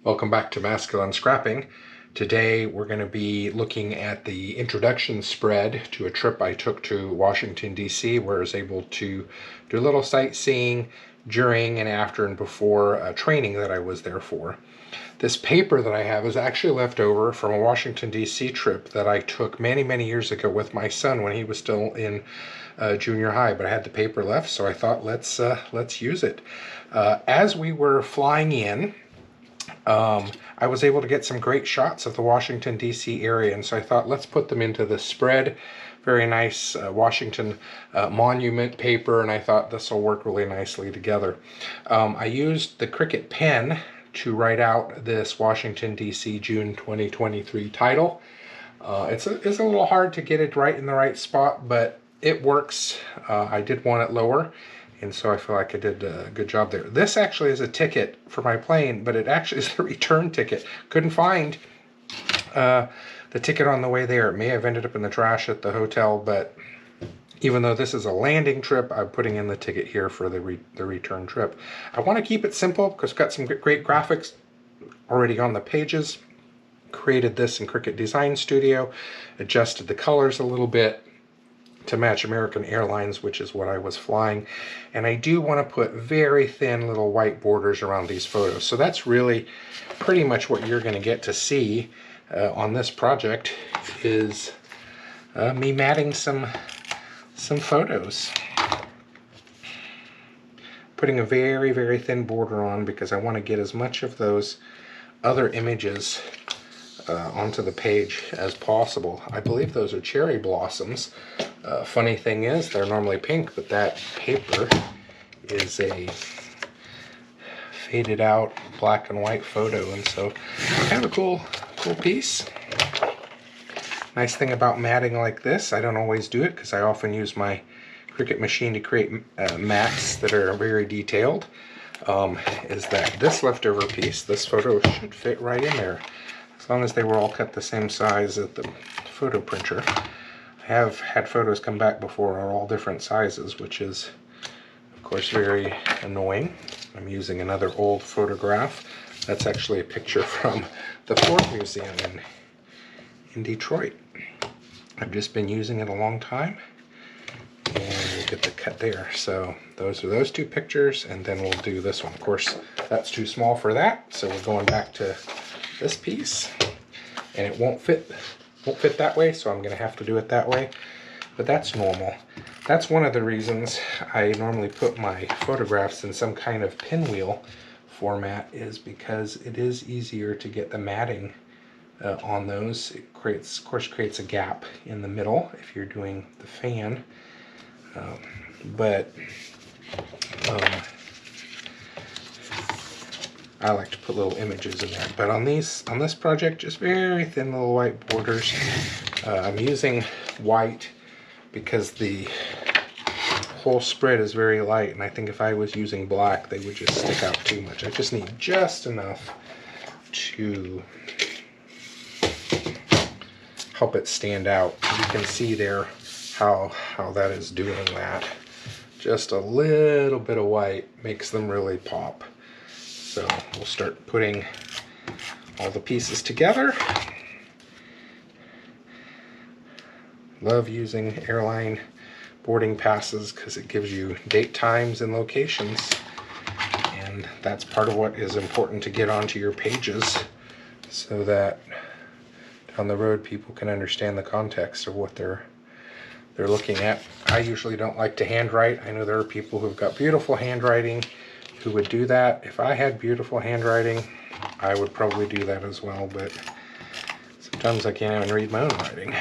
Welcome back to Masculine Scrapping. Today we're going to be looking at the introduction spread to a trip I took to Washington D.C. where I was able to do a little sightseeing during and after and before training that I was there for. This paper that I have is actually left over from a Washington D.C. trip that I took many years ago with my son when he was still in junior high, but I had the paper left, so I thought let's use it. As we were flying in, I was able to get some great shots of the Washington D.C. area, and so I thought let's put them into the spread. Very nice Washington monument paper, and I thought this will work really nicely together. I used the Cricut pen to write out this Washington D.C. June 2023 title. It's a little hard to get it right in the right spot, but it works. I did want it lower, and so I feel like I did a good job there. This actually is a ticket for my plane, but it actually is a return ticket. Couldn't find the ticket on the way there. It may have ended up in the trash at the hotel, but even though this is a landing trip, I'm putting in the ticket here for the return trip. I want to keep it simple because it's got some great graphics already on the pages. Created this in Cricut Design Studio, adjusted the colors a little bit to match American Airlines, which is what I was flying. And I do want to put very thin little white borders around these photos. So that's really pretty much what you're going to get to see on this project is me matting some photos. Putting a very thin border on because I want to get as much of those other images onto the page as possible. I believe those are cherry blossoms. Funny thing is, they're normally pink, but that paper is a faded out black and white photo, and so kind of a cool piece. Nice thing about matting like this, I don't always do it because I often use my Cricut machine to create mats that are very detailed, is that this leftover piece, this photo should fit right in there. As long as they were all cut the same size at the photo printer. I have had photos come back before are all different sizes, which is, of course, very annoying. I'm using another old photograph. That's actually a picture from the Ford Museum in Detroit. I've just been using it a long time, and we'll get the cut there. So those are those two pictures, and then we'll do this one. Of course, that's too small for that, so we're going back to this piece, and it won't fit that way, so I'm going to have to do it that way, but that's normal. That's one of the reasons I normally put my photographs in some kind of pinwheel format, is because it is easier to get the matting on those. It of course creates a gap in the middle if you're doing the fan, but I like to put little images in there. But on this project, just very thin little white borders. I'm using white because the whole spread is very light, and I think if I was using black, they would just stick out too much. I just need just enough to help it stand out. You can see there how that is doing that. Just a little bit of white makes them really pop. So we'll start putting all the pieces together. Love using airline boarding passes because it gives you date, times, and locations. And that's part of what is important to get onto your pages so that down the road people can understand the context of what they're looking at. I usually don't like to handwrite. I know there are people who've got beautiful handwriting who would do that. If I had beautiful handwriting, I would probably do that as well, but sometimes I can't even read my own writing.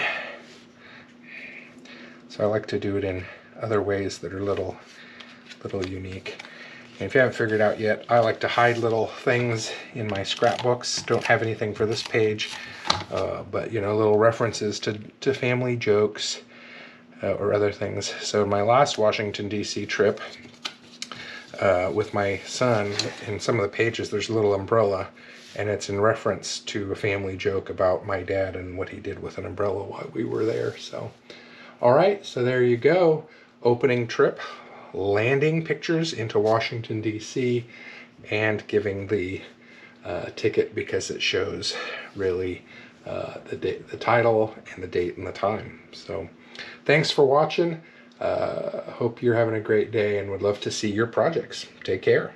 So I like to do it in other ways that are little unique. And if you haven't figured out yet, I like to hide little things in my scrapbooks. Don't have anything for this page, but you know, little references to family jokes or other things. So my last Washington D.C. trip with my son, in some of the pages there's a little umbrella, and it's in reference to a family joke about my dad and what he did with an umbrella while we were there. So, all right, so there you go. Opening trip, landing pictures into Washington, D.C., and giving the ticket because it shows really the title and the date and the time. So thanks for watching. Hope you're having a great day and would love to see your projects. Take care.